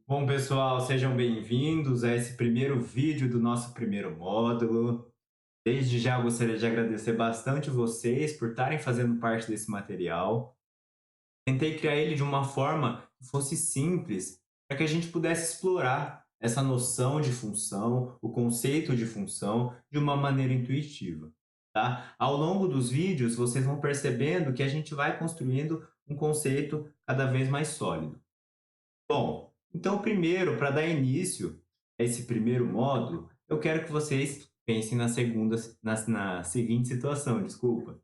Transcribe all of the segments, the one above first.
Bom, pessoal, sejam bem-vindos a esse primeiro vídeo do nosso primeiro módulo. Desde já gostaria de agradecer bastante vocês por estarem fazendo parte desse material. Tentei criar ele de uma forma que fosse simples, para que a gente pudesse explorar essa noção de função, o conceito de função, de uma maneira intuitiva. Tá? Ao longo dos vídeos, vocês vão percebendo que a gente vai construindo um conceito cada vez mais sólido. Bom, então primeiro, para dar início a esse primeiro módulo, eu quero que vocês pensem na seguinte situação, desculpa.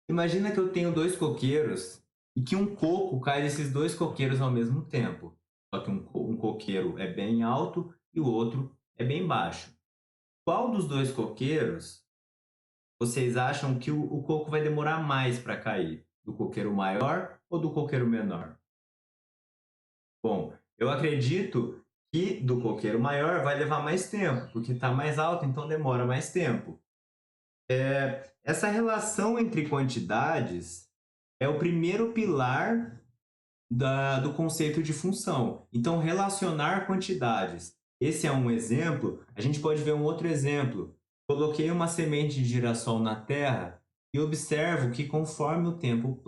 Imagina que eu tenho dois coqueiros e que um coco cai desses dois coqueiros ao mesmo tempo. Só que um coqueiro é bem alto e o outro é bem baixo. Qual dos dois coqueiros vocês acham que o coco vai demorar mais para cair? Do coqueiro maior ou do coqueiro menor? Bom, eu acredito que do coqueiro maior vai levar mais tempo, porque está mais alto, então demora mais tempo. Essa relação entre quantidades é o primeiro pilar do conceito de função. Então, relacionar quantidades. Esse é um exemplo. A gente pode ver um outro exemplo. Coloquei uma semente de girassol na terra e observo que conforme o tempo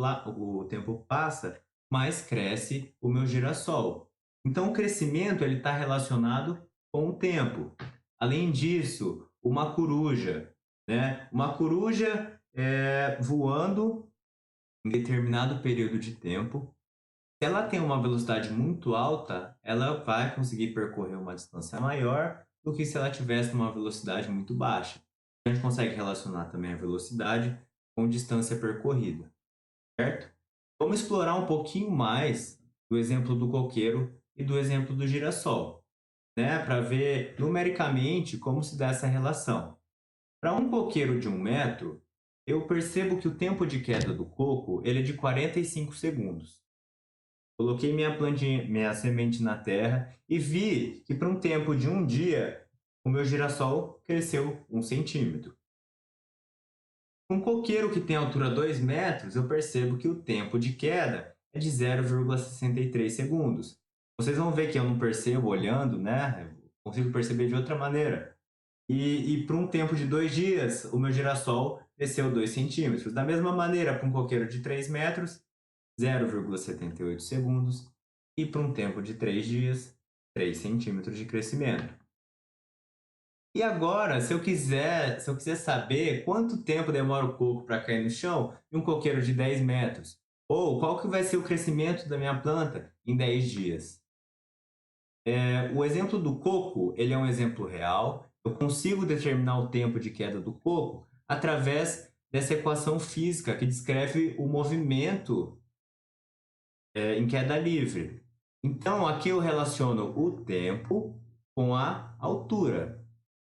passa, mais cresce o meu girassol. Então, o crescimento está relacionado com o tempo. Além disso, uma coruja, né? Uma coruja voando em determinado período de tempo. Se ela tem uma velocidade muito alta, ela vai conseguir percorrer uma distância maior do que se ela tivesse uma velocidade muito baixa. A gente consegue relacionar também a velocidade com distância percorrida, certo? Vamos explorar um pouquinho mais do exemplo do coqueiro e do exemplo do girassol, né? Para ver numericamente como se dá essa relação. Para um coqueiro de 1 metro, eu percebo que o tempo de queda do coco ele é de 45 segundos. Coloquei minha semente na terra e vi que para um tempo de um dia, o meu girassol cresceu 1 centímetro. Um coqueiro que tem altura 2 metros, eu percebo que o tempo de queda é de 0,63 segundos. Vocês vão ver que eu não percebo olhando, né? Eu consigo perceber de outra maneira. E para um tempo de 2 dias, o meu girassol cresceu 2 centímetros. Da mesma maneira, para um coqueiro de 3 metros, 0,78 segundos. E para um tempo de 3 dias, 3 centímetros de crescimento. E agora, se eu quiser saber quanto tempo demora o coco para cair no chão em um coqueiro de 10 metros, ou qual que vai ser o crescimento da minha planta em 10 dias. O exemplo do coco, ele é um exemplo real. Eu consigo determinar o tempo de queda do coco através dessa equação física que descreve o movimento em queda livre. Então, aqui eu relaciono o tempo com a altura.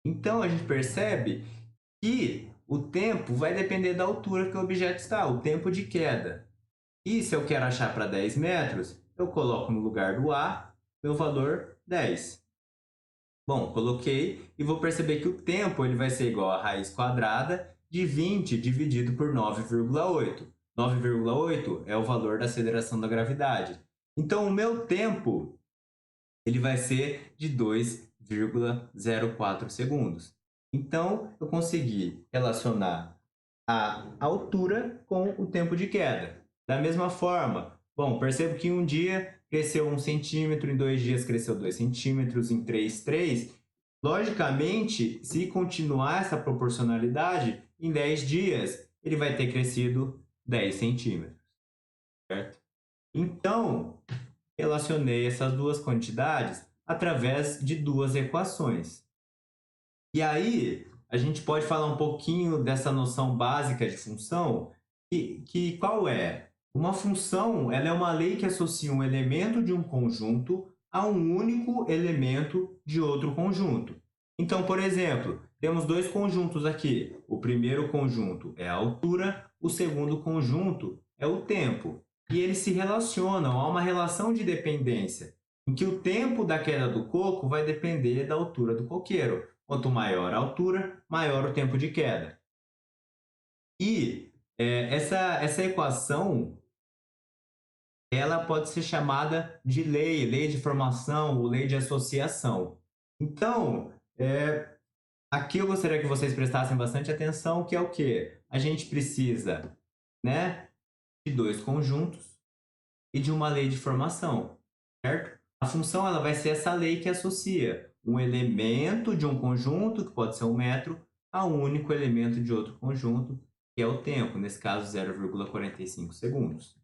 Então, a gente percebe que o tempo vai depender da altura que o objeto está, o tempo de queda. E se eu quero achar para 10 metros, eu coloco no lugar do A meu valor 10. Bom, coloquei e vou perceber que o tempo ele vai ser igual a raiz quadrada de 20 dividido por 9,8. 9,8 é o valor da aceleração da gravidade. Então, o meu tempo ele vai ser de 2,04 segundos. Então, eu consegui relacionar a altura com o tempo de queda. Da mesma forma, bom, percebo que em um dia cresceu 1 centímetro, em 2 dias cresceu 2 centímetros, em 3, 3. Logicamente, se continuar essa proporcionalidade, em 10 dias ele vai ter crescido 10 centímetros, certo? Então, relacionei essas duas quantidades através de duas equações. E aí, a gente pode falar um pouquinho dessa noção básica de função, que qual é? Uma função ela é uma lei que associa um elemento de um conjunto a um único elemento de outro conjunto. Então, por exemplo, temos dois conjuntos aqui. O primeiro conjunto é a altura, o segundo conjunto é o tempo. E eles se relacionam, há uma relação de dependência, em que o tempo da queda do coco vai depender da altura do coqueiro. Quanto maior a altura, maior o tempo de queda. E essa equação ela pode ser chamada de lei, lei de formação ou lei de associação. Então, aqui eu gostaria que vocês prestassem bastante atenção, que é o quê? A gente precisa, né, de dois conjuntos e de uma lei de formação, certo? A função ela vai ser essa lei que associa um elemento de um conjunto, que pode ser um metro, a um único elemento de outro conjunto, que é o tempo, nesse caso 0,45 segundos.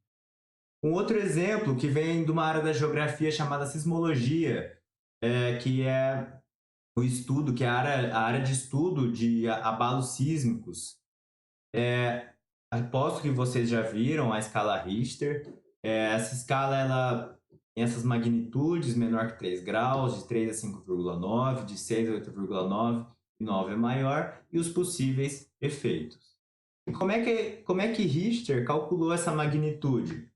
Um outro exemplo que vem de uma área da geografia chamada sismologia, que é o estudo, que é a área de estudo de abalos sísmicos. Aposto que vocês já viram a escala Richter. Essa escala ela tem essas magnitudes, menor que 3 graus, de 3 a 5,9, de 6 a 8,9, e 9 é maior, e os possíveis efeitos. E como é que Richter calculou essa magnitude?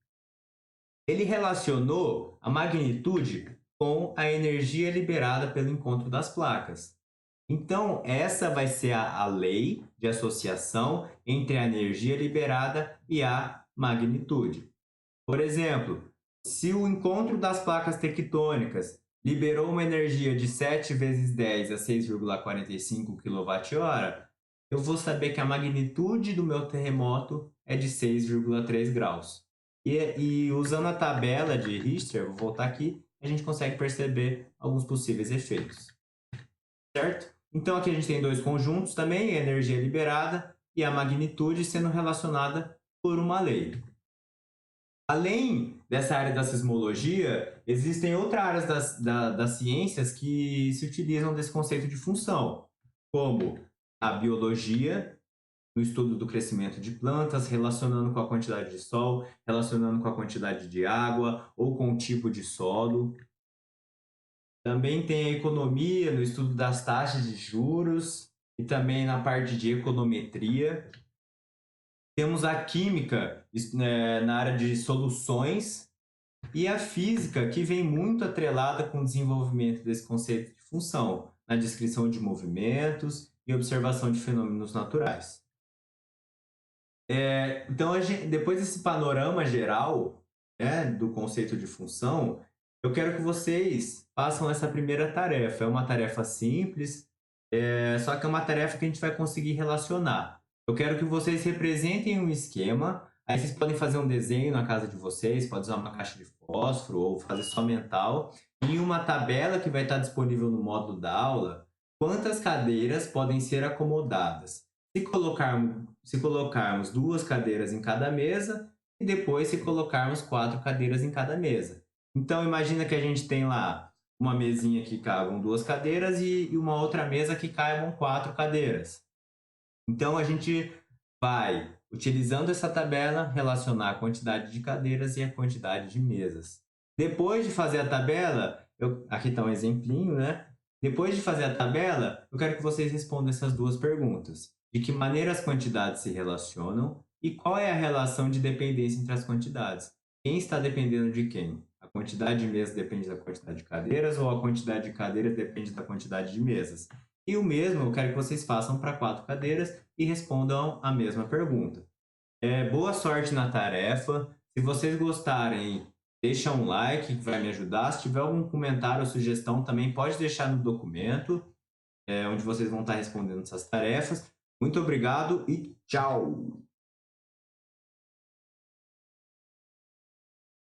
Ele relacionou a magnitude com a energia liberada pelo encontro das placas. Então, essa vai ser a lei de associação entre a energia liberada e a magnitude. Por exemplo, se o encontro das placas tectônicas liberou uma energia de 7 vezes 10 a 6,45 kWh, eu vou saber que a magnitude do meu terremoto é de 6,3 graus. E usando a tabela de Richter, vou voltar aqui, a gente consegue perceber alguns possíveis efeitos. Certo? Então aqui a gente tem dois conjuntos também, a energia liberada e a magnitude sendo relacionada por uma lei. Além dessa área da sismologia, existem outras áreas das ciências que se utilizam desse conceito de função, como a biologia, no estudo do crescimento de plantas, relacionando com a quantidade de sol, relacionando com a quantidade de água ou com o tipo de solo. Também tem a economia, no estudo das taxas de juros e também na parte de econometria. Temos a química, na área de soluções, e a física, que vem muito atrelada com o desenvolvimento desse conceito de função, na descrição de movimentos e observação de fenômenos naturais. Então, depois desse panorama geral, né, do conceito de função, eu quero que vocês façam essa primeira tarefa. É uma tarefa simples, só que é uma tarefa que a gente vai conseguir relacionar. Eu quero que vocês representem um esquema. Aí vocês podem fazer um desenho na casa de vocês, pode usar uma caixa de fósforo ou fazer só mental. E uma tabela que vai estar disponível no módulo da aula, quantas cadeiras podem ser acomodadas. Se colocarmos 2 cadeiras em cada mesa e depois se colocarmos 4 cadeiras em cada mesa. Então imagina que a gente tem lá uma mesinha que cabam 2 cadeiras e uma outra mesa que caibam 4 cadeiras. Então a gente vai, utilizando essa tabela, relacionar a quantidade de cadeiras e a quantidade de mesas. Depois de fazer a tabela, aqui está um exemplinho, né? Depois de fazer a tabela, eu quero que vocês respondam essas duas perguntas. De que maneira as quantidades se relacionam e qual é a relação de dependência entre as quantidades? Quem está dependendo de quem? A quantidade de mesas depende da quantidade de cadeiras ou a quantidade de cadeiras depende da quantidade de mesas? E o mesmo eu quero que vocês façam para 4 cadeiras e respondam a mesma pergunta. Boa sorte na tarefa. Se vocês gostarem, deixa um like que vai me ajudar. Se tiver algum comentário ou sugestão, também pode deixar no documento, onde vocês vão estar respondendo essas tarefas. Muito obrigado e tchau!